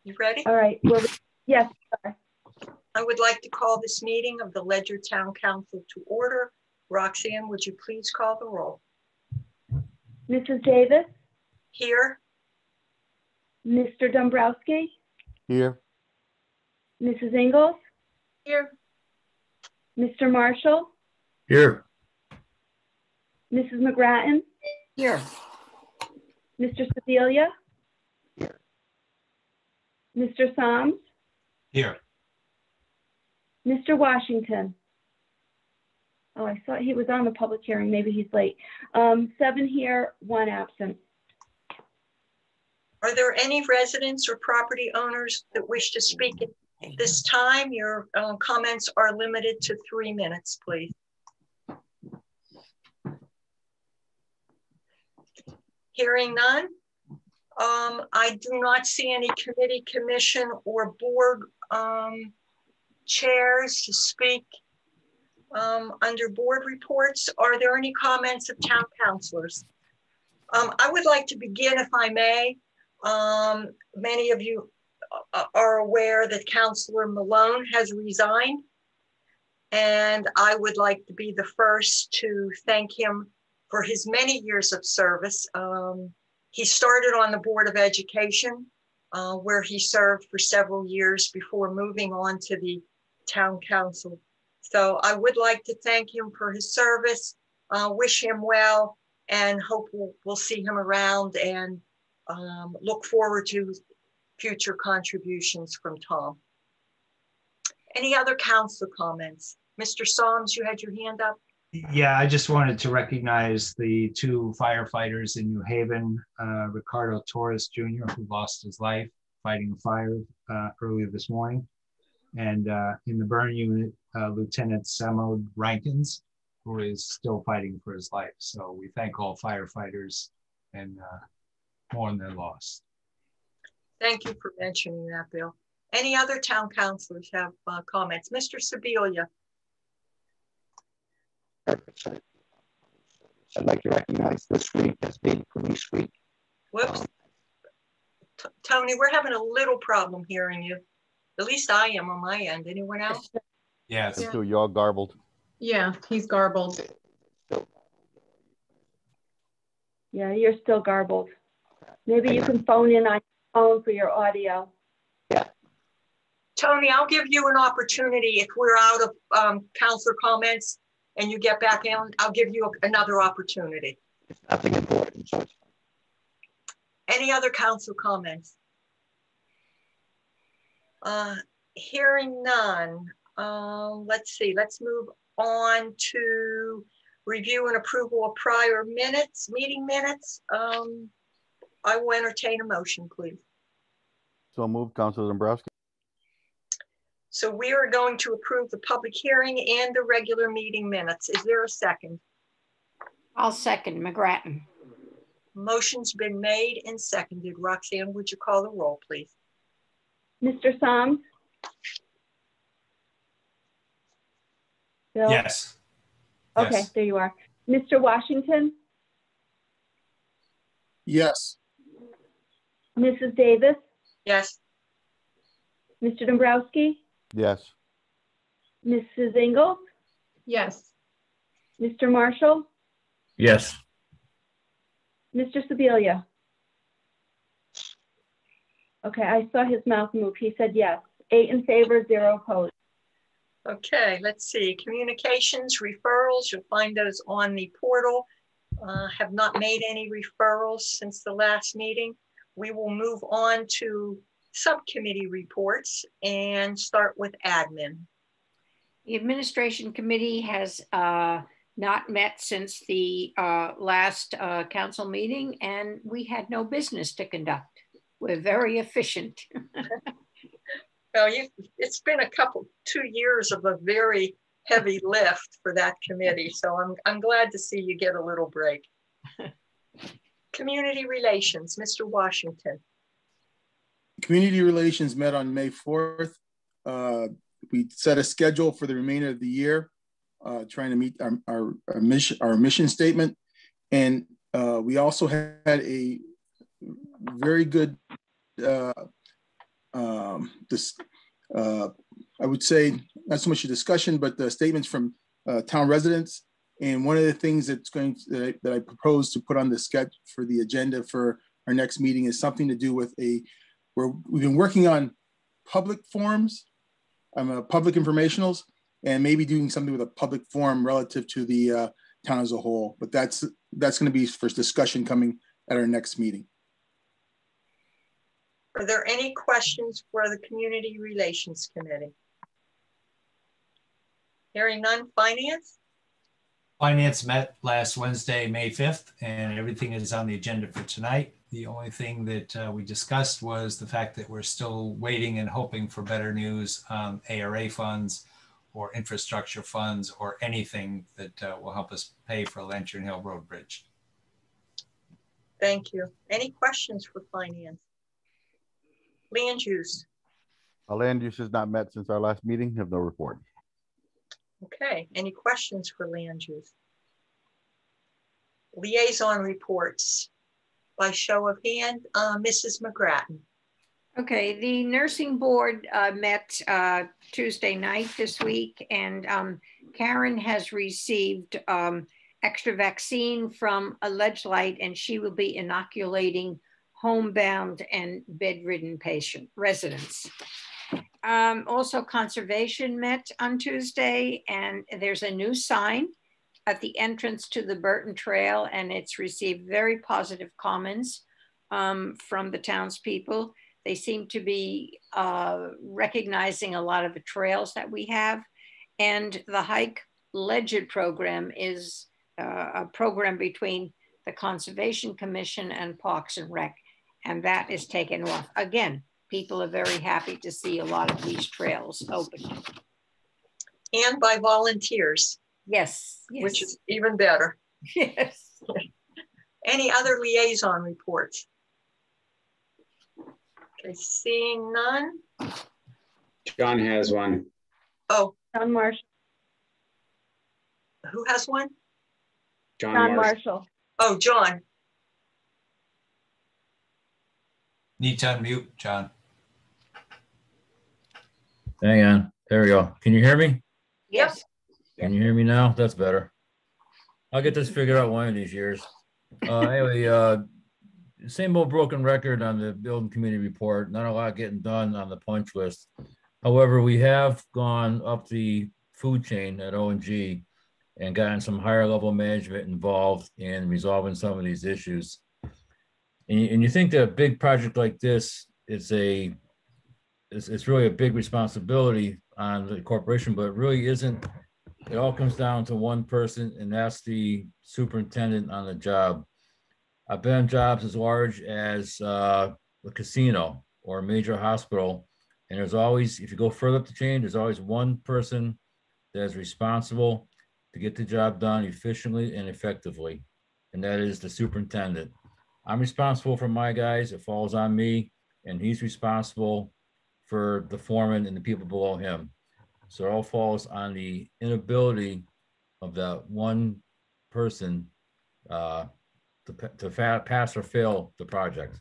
You ready? All right. Well, yes. I would like to call this meeting of the Ledger Town Council to order. Roxanne, would you please call the roll? Mrs. Davis? Here. Mr. Dombrowski? Here. Mrs. Ingalls? Here. Mr. Marshall? Here. Mrs. McGrattan? Here. Mr. Sebelia? Here. Mr. Soms? Here. Mr. Washington? Oh, I thought he was on the public hearing. Maybe he's late. 7 here, 1 absent. Are there any residents or property owners that wish to speak at this time? Your comments are limited to 3 minutes, please. Hearing none. I do not see any committee, commission, or board chairs to speak under board reports. Are there any comments of town councilors? I would like to begin, if I may. Many of you are aware that Councilor Malone has resigned, and I would like to be the first to thank him for his many years of service. He started on the Board of Education, where he served for several years before moving on to the Town Council. So I would like to thank him for his service, wish him well, and hope we'll see him around, and look forward to future contributions from Tom. Any other council comments? Mr. Soms, you had your hand up. Yeah, I just wanted to recognize the 2 firefighters in New Haven, Ricardo Torres Jr., who lost his life fighting a fire earlier this morning. And in the burn unit, Lieutenant Samod Rankins, who is still fighting for his life. So we thank all firefighters and mourn their loss. Thank you for mentioning that, Bill. Any other town councilors have comments? Mr. Sebelia. I'd like to recognize this week as being Police Week. Whoops. Tony, we're having a little problem hearing you. At least I am on my end. Anyone else? Yes. Yeah. So you're all garbled. Yeah, he's garbled. Yeah, you're still garbled. Maybe you can phone in on your phone for your audio. Yeah. Tony, I'll give you an opportunity if we're out of councilor comments and you get back in, I'll give you another opportunity. It's nothing important. So it's fine. Any other council comments? Hearing none. Let's see, let's move on to review and approval of prior minutes, meeting minutes. I will entertain a motion, please. So moved, Councilor Dombrowski. So we are going to approve the public hearing and the regular meeting minutes. Is there a second? I'll second McGrattan. Motion's been made and seconded. Roxanne, would you call the roll, please? Mr. Soms? Bill? Yes. Okay, Yes. there you are. Mr. Washington? Yes. Mrs. Davis? Yes. Mr. Dombrowski? Yes. Mrs. Ingalls? Yes. Mr. Marshall? Yes. Mr. Sebelia? Okay, I saw his mouth move. He said yes. 8 in favor, 0 opposed. Okay, let's see. Communications, referrals, you'll find those on the portal. Have not made any referrals since the last meeting. We will move on to subcommittee reports and start with admin. The administration committee has not met since the last council meeting, and we had no business to conduct. We're very efficient. Well, it's been 2 years of a very heavy lift for that committee, so I'm glad to see you get a little break. Community relations, Mr. Washington. Community relations met on May 4th. We set a schedule for the remainder of the year, trying to meet our mission statement. And we also had a very good this, I would say, not so much a discussion, but the statements from town residents. And one of the things that I propose to put on the sketch for the agenda for our next meeting is something to do with where we've been working on public forums, public informationals, and maybe doing something with a public forum relative to the town as a whole. But that's going to be for discussion coming at our next meeting. Are there any questions for the Community Relations Committee? Hearing none. Finance? Finance met last Wednesday, May 5th, and everything is on the agenda for tonight. The only thing that we discussed was the fact that we're still waiting and hoping for better news on ARA funds or infrastructure funds or anything that will help us pay for Lantern Hill Road Bridge. Thank you. Any questions for Finance? Land use. Land use has not met since our last meeting. Have no report. Okay. Any questions for land use? Liaison reports. By show of hand, Mrs. McGrattan. Okay, the nursing board met Tuesday night this week, and Karen has received extra vaccine from a Ledgelight, and she will be inoculating homebound and bedridden residents. Also, conservation met on Tuesday, and there's a new sign at the entrance to the Burton Trail, and it's received very positive comments from the townspeople. They seem to be recognizing a lot of the trails that we have. And the Hike Legend program is a program between the Conservation Commission and Parks and Rec, and that is taken off. Again, people are very happy to see a lot of these trails open. And by volunteers. Yes, yes. Which is even better. Yes. Any other liaison reports? Okay, seeing none. John has one. Oh. John Marshall. Who has one? John Marshall. Oh, John. Need to unmute, John. Hang on. There we go. Can you hear me? Yes. Can you hear me now? That's better. I'll get this figured out one of these years. Anyway, same old broken record on the building committee report. Not a lot getting done on the punch list. However, we have gone up the food chain at O&G and gotten some higher level management involved in resolving some of these issues. And you think that a big project like this is it's really a big responsibility on the corporation, but it really isn't. It all comes down to one person, and that's the superintendent on the job. I've been on jobs as large as a casino or a major hospital, and there's always, if you go further up the chain, there's always one person that is responsible to get the job done efficiently and effectively, and that is the superintendent. I'm responsible for my guys, it falls on me, and he's responsible for the foreman and the people below him. So it all falls on the inability of that one person to pass or fail the project.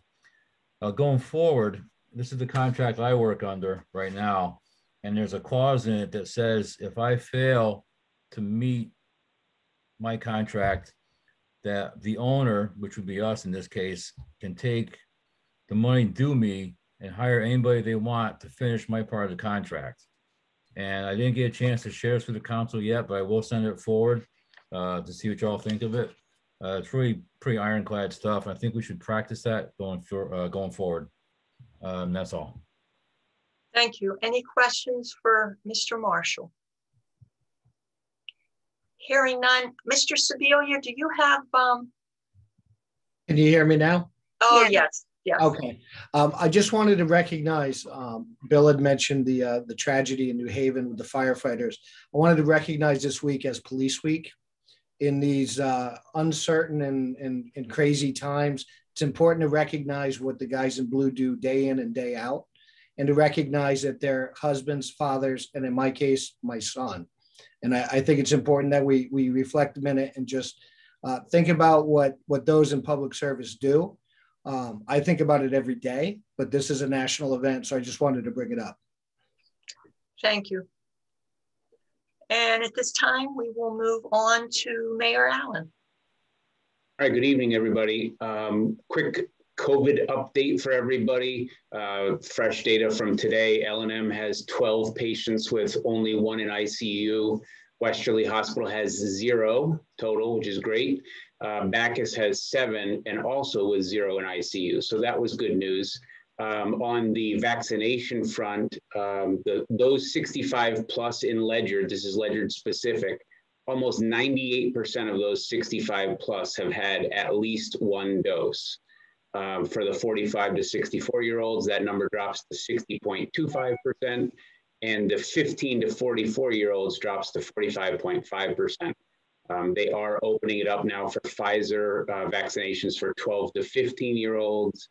Going forward, this is the contract I work under right now, and there's a clause in it that says if I fail to meet my contract, that the owner, which would be us in this case, can take the money due me and hire anybody they want to finish my part of the contract. And I didn't get a chance to share this with the council yet, but I will send it forward to see what y'all think of it. It's really pretty ironclad stuff. I think we should practice that going forward. That's all. Thank you. Any questions for Mr. Marshall? Hearing none. Mr. Sebelia, do you have? Can you hear me now? Oh, yes. Yes. Okay. I just wanted to recognize, Bill had mentioned the tragedy in New Haven with the firefighters. I wanted to recognize this week as Police Week. In these uncertain and crazy times, it's important to recognize what the guys in blue do day in and day out, and to recognize that they're husbands, fathers, and in my case, my son. And I think it's important that we reflect a minute and just think about what those in public service do. I think about it every day, but this is a national event, so I just wanted to bring it up. Thank you. And at this time, we will move on to Mayor Allen. All right, good evening, everybody. Quick COVID update for everybody. Fresh data from today, L&M has 12 patients with only 1 in ICU. Westerly Hospital has 0 total, which is great. Bacchus has 7 and also with 0 in ICU. So that was good news. On the vaccination front, those 65 plus in Ledyard, this is Ledyard specific, almost 98% of those 65 plus have had at least 1 dose. For the 45 to 64-year-olds, that number drops to 60.25%, and the 15 to 44-year-olds drops to 45.5%. They are opening it up now for Pfizer vaccinations for 12 to 15-year-olds.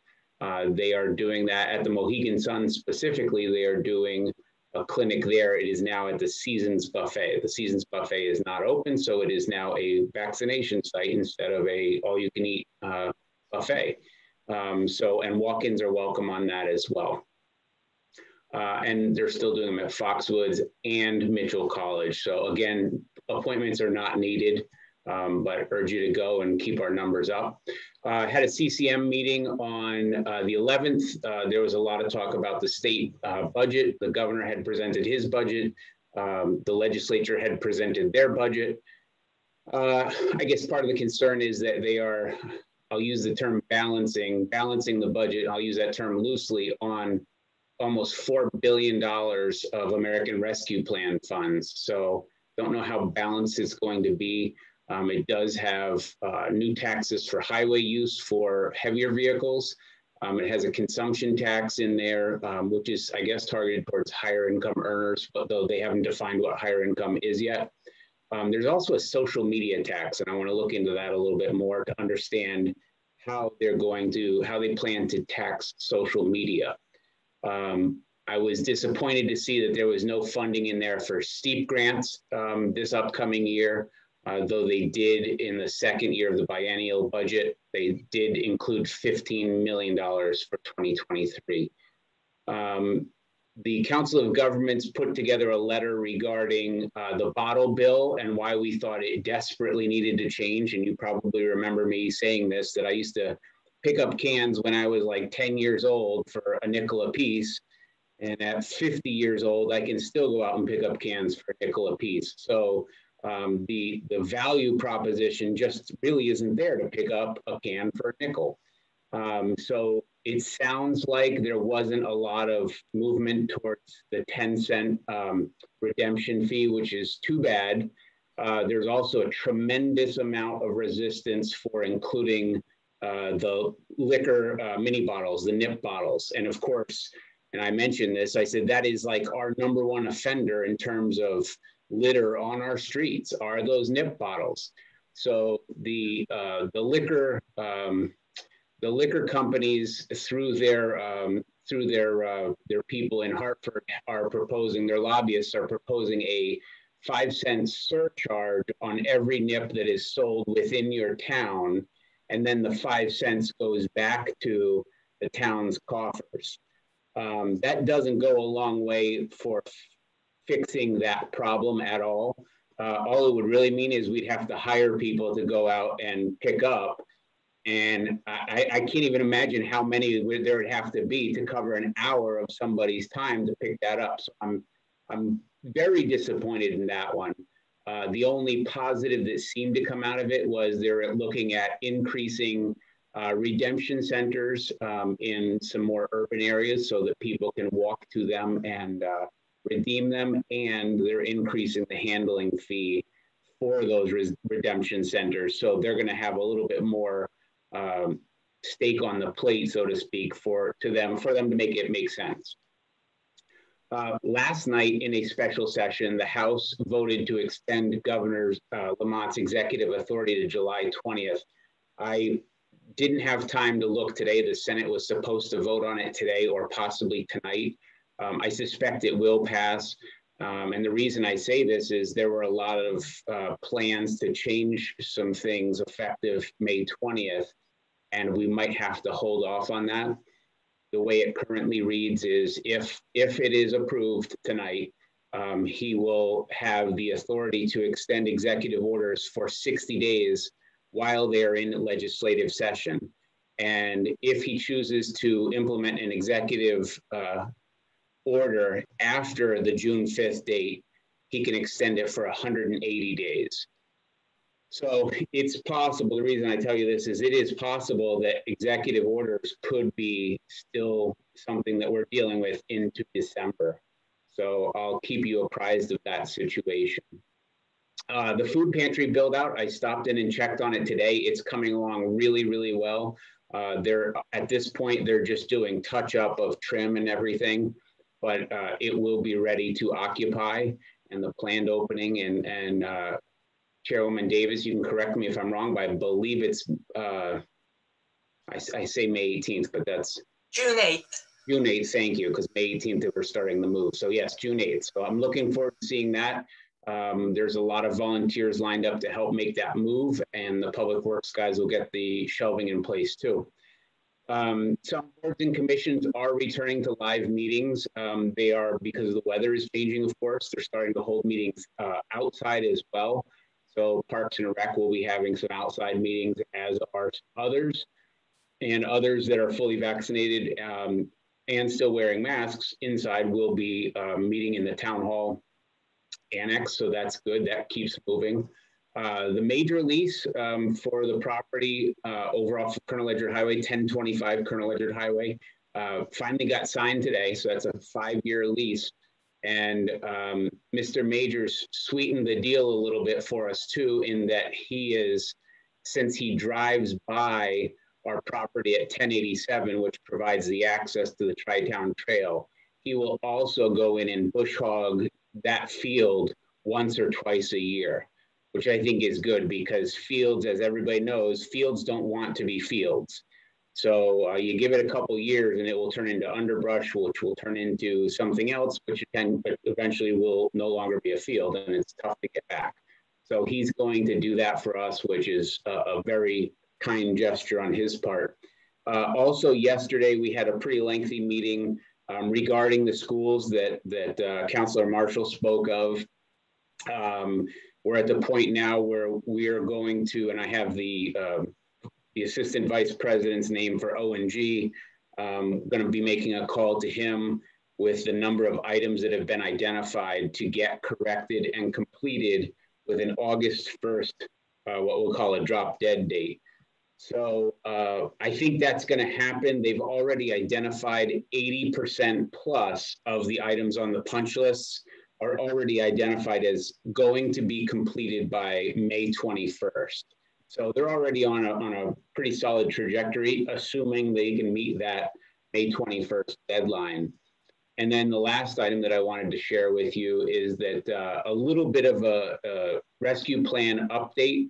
They are doing that at the Mohegan Sun specifically. They are doing a clinic there. It is now at the Seasons Buffet. The Seasons Buffet is not open, so it is now a vaccination site instead of a all-you-can-eat buffet. And walk-ins are welcome on that as well. And they're still doing them at Foxwoods and Mitchell College. So again, appointments are not needed, but I urge you to go and keep our numbers up. Had a CCM meeting on the 11th. There was a lot of talk about the state budget. The governor had presented his budget. The legislature had presented their budget. I guess part of the concern is that they are, I'll use the term balancing the budget. I'll use that term loosely on almost $4 billion of American Rescue Plan funds. So don't know how balanced it's going to be. It does have new taxes for highway use for heavier vehicles. It has a consumption tax in there, which is, I guess, targeted towards higher income earners, but though they haven't defined what higher income is yet. There's also a social media tax, and I want to look into that a little bit more to understand how they plan to tax social media. I was disappointed to see that there was no funding in there for STEEP grants this upcoming year, though they did in the second year of the biennial budget. They did include $15 million for 2023. The Council of Governments put together a letter regarding the bottle bill and why we thought it desperately needed to change. And you probably remember me saying this, that I used to pick up cans when I was like 10 years old for a nickel a piece. And at 50 years old, I can still go out and pick up cans for a nickel a piece. So the value proposition just really isn't there to pick up a can for a nickel. So it sounds like there wasn't a lot of movement towards the 10-cent redemption fee, which is too bad. There's also a tremendous amount of resistance for including the liquor mini bottles, the nip bottles. And of course, and I mentioned this, I said that is like our #1 offender in terms of litter on our streets are those nip bottles. So the liquor companies through their people in Hartford are proposing, their lobbyists are proposing a 5-cent surcharge on every nip that is sold within your town. And then the 5 cents goes back to the town's coffers. That doesn't go a long way for fixing that problem at all. All it would really mean is we'd have to hire people to go out and pick up. And I can't even imagine how many there would have to be to cover an hour of somebody's time to pick that up. So I'm very disappointed in that one. The only positive that seemed to come out of it was they're looking at increasing redemption centers in some more urban areas so that people can walk to them and redeem them, and they're increasing the handling fee for those redemption centers. So they're going to have a little bit more stake on the plate, so to speak, for them to make it make sense. Last night in a special session, the House voted to extend Governor Lamont's executive authority to July 20th. I didn't have time to look today. The Senate was supposed to vote on it today or possibly tonight. I suspect it will pass. And the reason I say this is there were a lot of plans to change some things effective May 20th. and we might have to hold off on that. The way it currently reads is if it is approved tonight, he will have the authority to extend executive orders for 60 days while they're in legislative session. And if he chooses to implement an executive order after the June 5th date, he can extend it for 180 days. So it's possible, the reason I tell you this is it is possible that executive orders could be still something that we're dealing with into December. So I'll keep you apprised of that situation. The food pantry build out, I stopped in and checked on it today. It's coming along really, really well. They're at this point, they're just doing touch up of trim and everything, but it will be ready to occupy, and the planned opening and Chairwoman Davis, you can correct me if I'm wrong, but I believe it's, I say May 18th, but that's June 8th. June 8th, thank you, because May 18th we're starting the move. So yes, June 8th. So I'm looking forward to seeing that. There's a lot of volunteers lined up to help make that move, and the public works guys will get the shelving in place too. Some boards and commissions are returning to live meetings. They are, because the weather is changing, of course, they're starting to hold meetings outside as well. So Parks and Rec will be having some outside meetings, as are others. And others that are fully vaccinated and still wearing masks inside will be meeting in the town hall annex. So that's good, that keeps moving. The major lease for the property overall for Colonel Ledyard Highway, 1025 Colonel Ledyard Highway, finally got signed today. So that's a 5-year lease. And Mr. Majors sweetened the deal a little bit for us too, in that he is, since he drives by our property at 1087, which provides the access to the Tri-Town Trail, he will also go in and bush hog that field once or twice a year, which I think is good, because fields, as everybody knows, fields don't want to be fields. So you give it a couple years and it will turn into underbrush, which will turn into something else, which eventually will no longer be a field, and it's tough to get back. So he's going to do that for us, which is a very kind gesture on his part. Also yesterday, we had a pretty lengthy meeting regarding the schools that Councilor Marshall spoke of. We're at the point now where we are going to, and I have the Assistant Vice President's name for O&G, going to be making a call to him with the number of items that have been identified to get corrected and completed with an August 1st, what we'll call a drop dead date. So I think that's going to happen. They've already identified 80% plus of the items on the punch lists are already identified as going to be completed by May 21st. So they're already on a pretty solid trajectory, assuming they can meet that May 21st deadline. And then the last item that I wanted to share with you is that a little bit of a rescue plan update.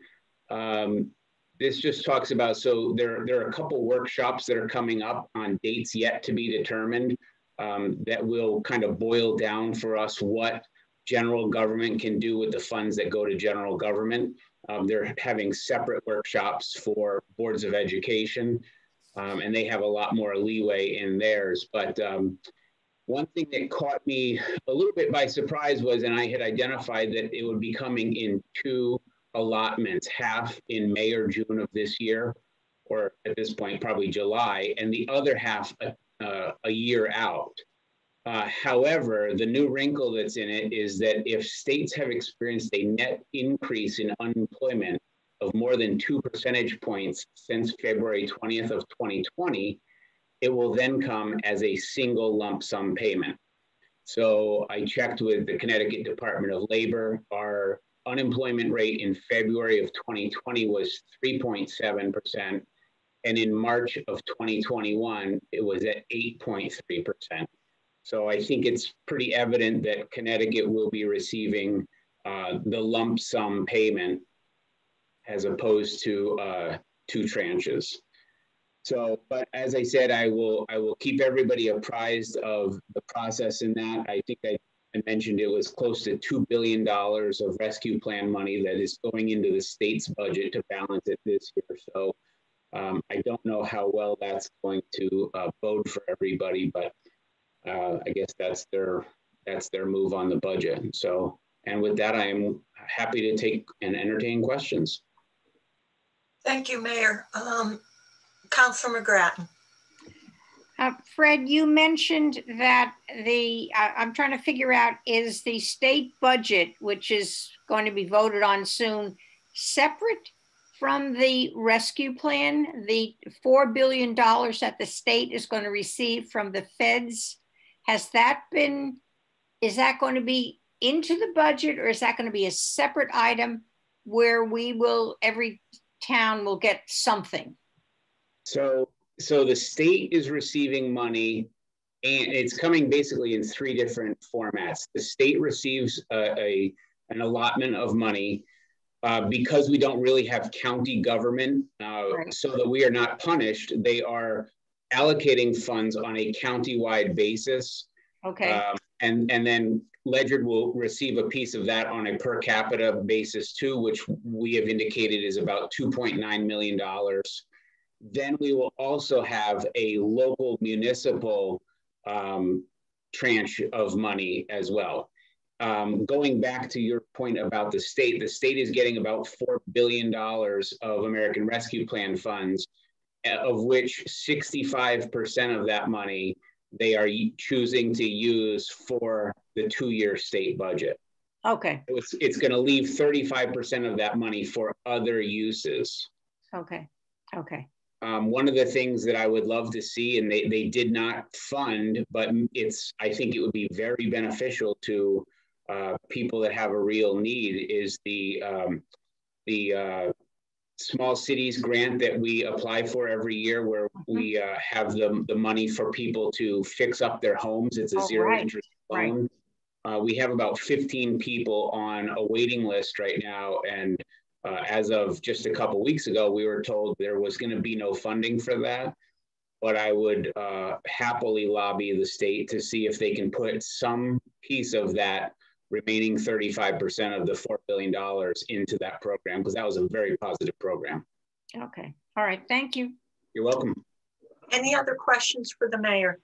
This just talks about, so there are a couple workshops that are coming up on dates yet to be determined that will kind of boil down for us what general government can do with the funds that go to general government. They're having separate workshops for boards of education, and they have a lot more leeway in theirs. But one thing that caught me a little bit by surprise was, and I had identified that it would be coming in 2 allotments, half in May or June of this year, or at this point, probably July, and the other half a year out. However, the new wrinkle that's in it is that if states have experienced a net increase in unemployment of more than 2 percentage points since February 20th of 2020, it will then come as a single lump sum payment. So I checked with the Connecticut Department of Labor. Our unemployment rate in February of 2020 was 3.7%. And in March of 2021, it was at 8.3%. So I think it's pretty evident that Connecticut will be receiving the lump sum payment as opposed to 2 tranches. So, but as I said, I will keep everybody apprised of the process in that. I think I mentioned it was close to $2 billion of rescue plan money that is going into the state's budget to balance it this year. So I don't know how well that's going to bode for everybody, but I guess that's their move on the budget. So, and with that, I am happy to take and entertain questions. Thank you, Mayor. Councilor McGrattan. Fred, you mentioned that I'm trying to figure out, is the state budget, which is going to be voted on soon, separate from the rescue plan? The $4 billion that the state is going to receive from the feds, is that going to be into the budget, or is that going to be a separate item where every town will get something? So the state is receiving money, and it's coming basically in three different formats. The state receives an allotment of money because we don't really have county government, right. So that we are not punished. They are allocating funds on a county-wide basis. Okay. And then Ledyard will receive a piece of that on a per capita basis too, which we have indicated is about $2.9 million. Then we will also have a local municipal tranche of money as well. Going back to your point about the state is getting about $4 billion of American Rescue Plan funds, of which 65% of that money they are choosing to use for the 2-year state budget. Okay. It's going to leave 35% of that money for other uses. Okay. Okay. One of the things that I would love to see, and they did not fund, but I think it would be very beneficial to people that have a real need, is the small cities grant that we apply for every year, where we have the money for people to fix up their homes. It's a zero interest loan. Right. We have about 15 people on a waiting list right now, and as of just a couple weeks ago, we were told there was going to be no funding for that. But I would happily lobby the state to see if they can put some piece of that remaining 35% of the $4 billion into that program, because that was a very positive program. Okay. All right. Thank you. You're welcome. Any other questions for the mayor?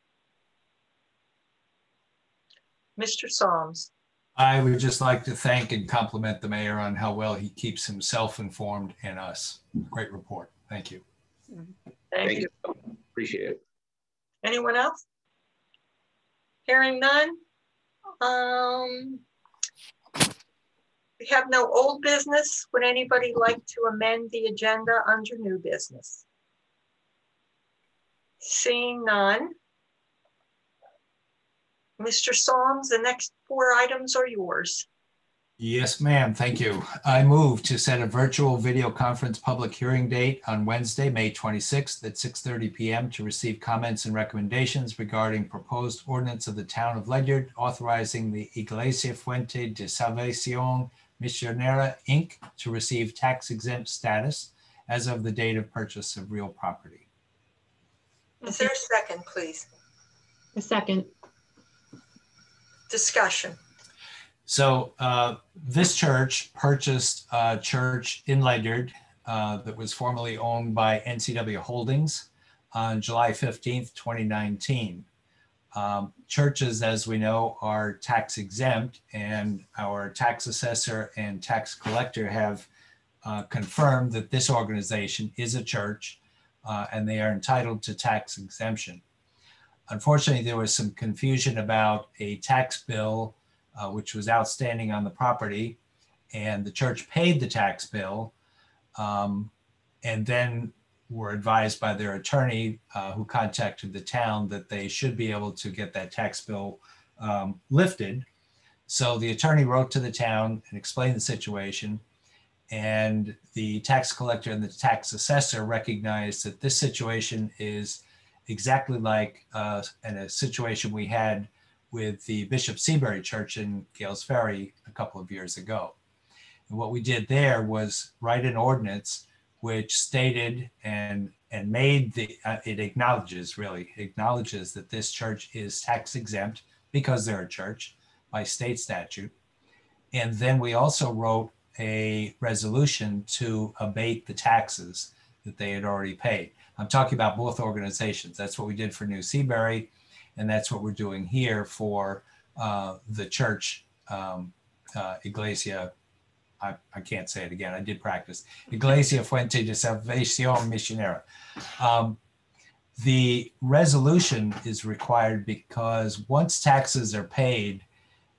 Mr. Solms. I would just like to thank and compliment the mayor on how well he keeps himself informed and us. Great report. Thank you. Thank you. Appreciate it. Anyone else? Hearing none. We have no old business. Would anybody like to amend the agenda under new business? Seeing none. Mr. Solms, the next 4 items are yours. Yes, ma'am. Thank you. I move to set a virtual video conference public hearing date on Wednesday, May 26th at 6:30 p.m. to receive comments and recommendations regarding proposed ordinance of the town of Ledyard authorizing the Iglesia Fuente de Salvación Misionera, Inc. to receive tax exempt status as of the date of purchase of real property. Is there a second, please? A second. Discussion. So this church purchased a church in Ledyard that was formerly owned by NCW Holdings on July 15th, 2019. Churches, as we know, are tax exempt, and our tax assessor and tax collector have confirmed that this organization is a church and they are entitled to tax exemption. Unfortunately, there was some confusion about a tax bill which was outstanding on the property, and the church paid the tax bill and then were advised by their attorney who contacted the town that they should be able to get that tax bill lifted. So the attorney wrote to the town and explained the situation, and the tax collector and the tax assessor recognized that this situation is exactly like in a situation we had with the Bishop Seabury Church in Gales Ferry a couple of years ago. And what we did there was write an ordinance which stated and made it acknowledges that this church is tax exempt because they're a church by state statute. And then we also wrote a resolution to abate the taxes that they had already paid. I'm talking about both organizations. That's what we did for New Seabury, and that's what we're doing here for the church, Iglesia. I can't say it again. I did practice. Iglesia Fuente de Salvación Misionera. The resolution is required because once taxes are paid,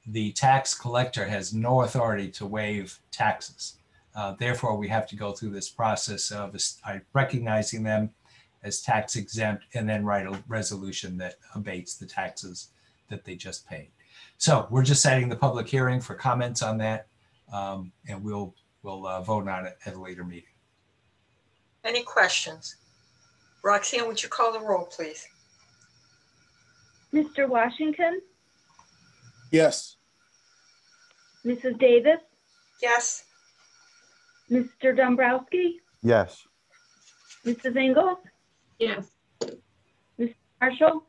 the tax collector has no authority to waive taxes. Therefore, we have to go through this process of recognizing them as tax exempt and then write a resolution that abates the taxes that they just paid. So we're just setting the public hearing for comments on that, and we'll vote on it at a later meeting. Any questions? Roxanne, would you call the roll, please? Mr. Washington, Yes. Mrs. Davis, Yes. Mr. Dombrowski, Yes. Mrs. Ingles, Yes. Mr. Marshall,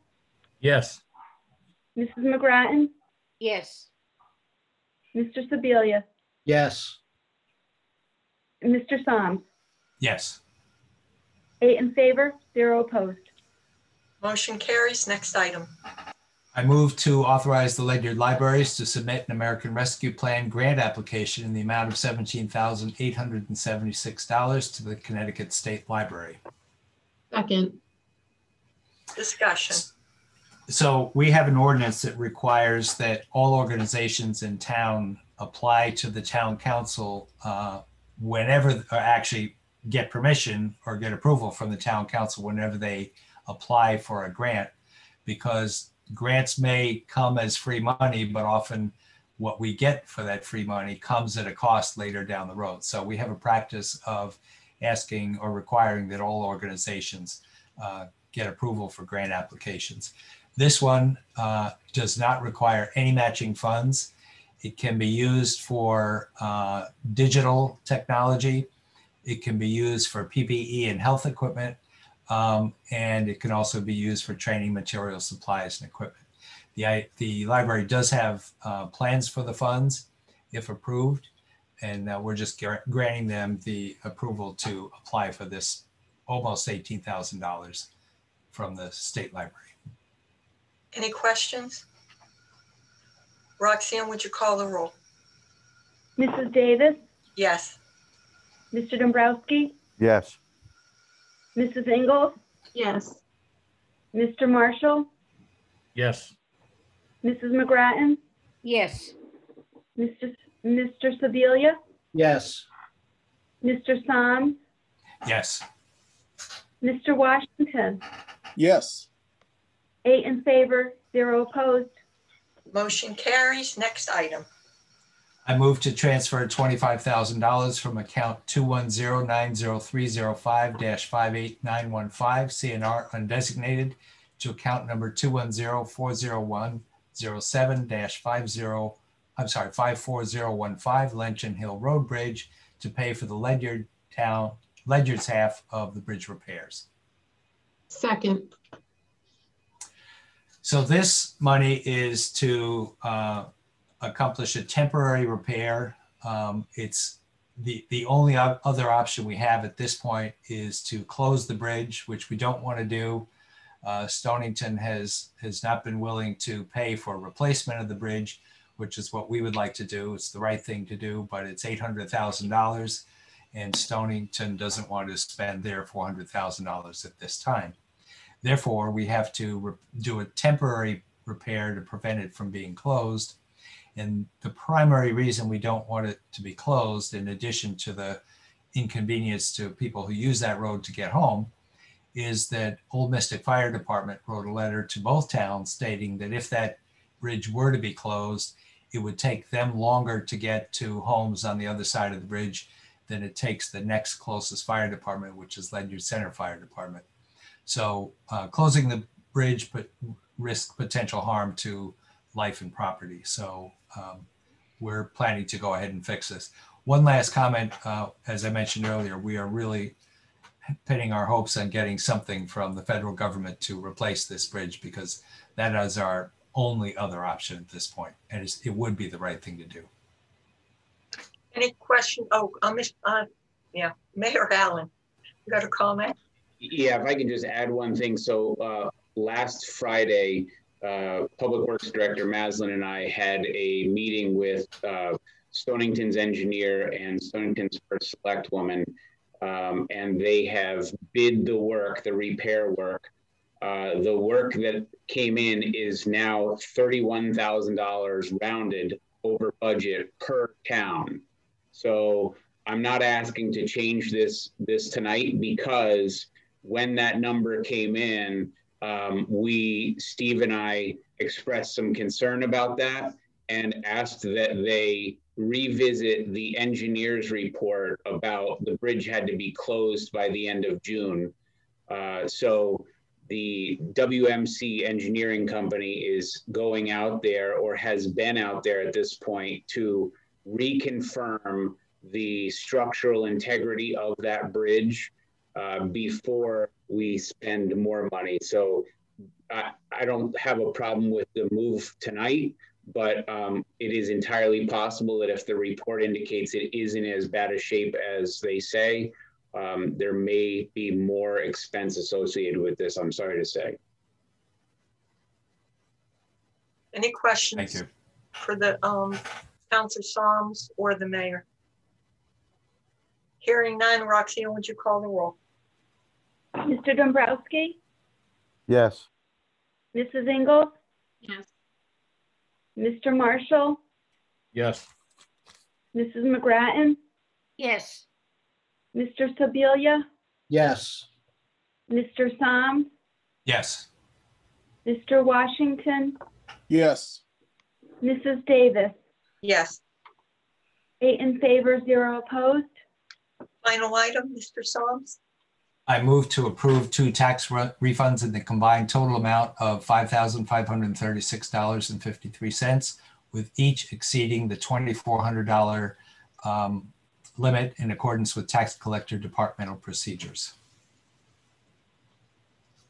Yes. Mrs. McGrattan, Yes. Mr. Sebelia, Yes. and Mr. Soms. Yes. 8 in favor, 0 opposed. Motion carries. Next item. I move to authorize the Ledyard Libraries to submit an American Rescue Plan grant application in the amount of $17,876 to the Connecticut State Library. Second. Discussion. So we have an ordinance that requires that all organizations in town apply to the town council whenever, or actually get permission or get approval from the town council whenever they apply for a grant, because grants may come as free money, but often what we get for that free money comes at a cost later down the road. So we have a practice of asking or requiring that all organizations get approval for grant applications. This one does not require any matching funds. It can be used for digital technology. It can be used for PPE and health equipment. And it can also be used for training materials, supplies, and equipment. The library does have plans for the funds if approved, and we're just granting them the approval to apply for this almost $18,000 from the state library. Any questions? Roxanne, would you call the roll? Mrs. Davis, Yes. Mr. Dombrowski, Yes. Mrs. Ingles, Yes. Mr. Marshall, Yes. Mrs. McGrattan, Yes. Mr. Sebelia, Yes. Mr. Soms, Yes. Mr. Washington. Yes. 8 in favor, 0 opposed. Motion carries. Next item. I move to transfer $25,000 from account 210-90305-58915 CNR undesignated to account number 210-40107-50, 54015 Lenchen Hill Road Bridge to pay for the Ledyard's half of the bridge repairs. Second. So this money is to accomplish a temporary repair. It's the only other option we have at this point is to close the bridge, which we don't want to do. Stonington has not been willing to pay for replacement of the bridge, which is what we would like to do. It's the right thing to do, but it's $800,000, and Stonington doesn't want to spend their $400,000 at this time. Therefore, we have to do a temporary repair to prevent it from being closed. And the primary reason we don't want it to be closed, in addition to the inconvenience to people who use that road to get home, is that Old Mystic Fire Department wrote a letter to both towns stating that if that bridge were to be closed, it would take them longer to get to homes on the other side of the bridge than it takes the next closest fire department, which is Ledyard Center Fire Department. So closing the bridge but risk potential harm to life and property. So we're planning to go ahead and fix this. One last comment, as I mentioned earlier, we are really pinning our hopes on getting something from the federal government to replace this bridge, because that is our only other option at this point, and it would be the right thing to do. Any question? Oh, yeah, Mayor Allen. You got a comment? Yeah, if I can just add one thing. So last Friday, Public Works Director Maslin and I had a meeting with Stonington's engineer and Stonington's first select woman, and they have bid the work, the repair work. The work that came in is now $31,000 rounded over budget per town. So I'm not asking to change this tonight, because when that number came in, Steve and I expressed some concern about that and asked that they revisit the engineer's report about the bridge had to be closed by the end of June. So the WMC engineering company is going out there, or has been out there at this point, to reconfirm the structural integrity of that bridge before we spend more money. So I don't have a problem with the move tonight, but it is entirely possible that if the report indicates it isn't as bad a shape as they say, there may be more expense associated with this, I'm sorry to say. Any questions? Thank you. For the Councilor Psalms or the mayor? Hearing none, Roxanne, would you call the roll? Mr. Dombrowski? Yes. Mrs. Ingles? Yes. Mr. Marshall? Yes. Mrs. McGrattan? Yes. Mr. Sebelia? Yes. Mr. Psalms? Yes. Mr. Washington? Yes. Mrs. Davis? Yes. 8 in favor, 0 opposed. Final item, Mr. Psalms? I move to approve 2 tax refunds in the combined total amount of $5,536.53, with each exceeding the $2,400 limit in accordance with tax collector departmental procedures.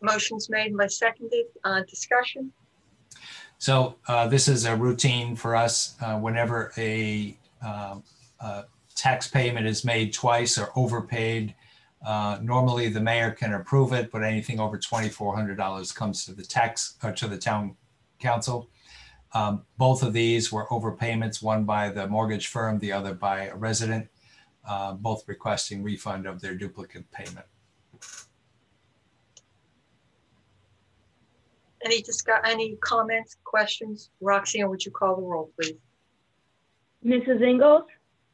Motion's made by seconded. Discussion? So this is a routine for us whenever a tax payment is made twice or overpaid. Normally the mayor can approve it, but anything over $2,400 comes to the to the town council. Both of these were overpayments, one by the mortgage firm, the other by a resident, both requesting refund of their duplicate payment. Any comments, questions? Roxanne, would you call the roll, please? Mrs. Ingles?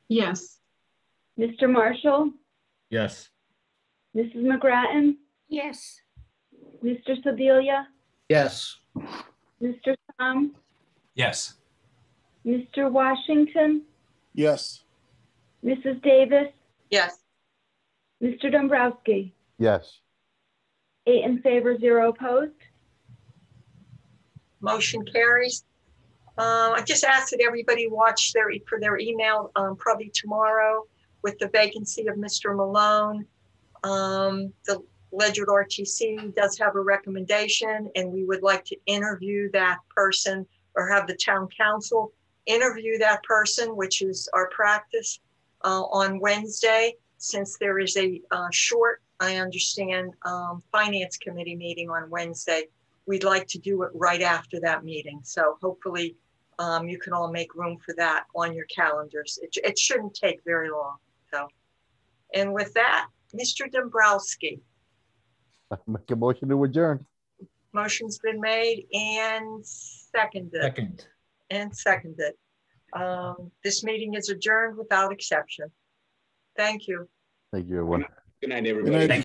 Yes. Mr. Marshall? Yes. Mrs. McGrattan? Yes. Mr. Sebelia? Yes. Mr. Psalms? Yes. Mr. Washington? Yes. Mrs. Davis? Yes. Mr. Dombrowski? Yes. 8 in favor, 0 opposed. Motion carries. I just ask that everybody watch for their email probably tomorrow with the vacancy of Mr. Malone. The Ledyard RTC does have a recommendation, and we would like to interview that person, or have the town council interview that person, which is our practice on Wednesday, since there is a short, I understand, finance committee meeting on Wednesday. We'd like to do it right after that meeting. So hopefully you can all make room for that on your calendars. It shouldn't take very long. So, and with that, Mr. Dombrowski. Make a motion to adjourn. Motion's been made and seconded. Seconded. This meeting is adjourned without exception. Thank you. Thank you, everyone. Good night, everybody. Good night.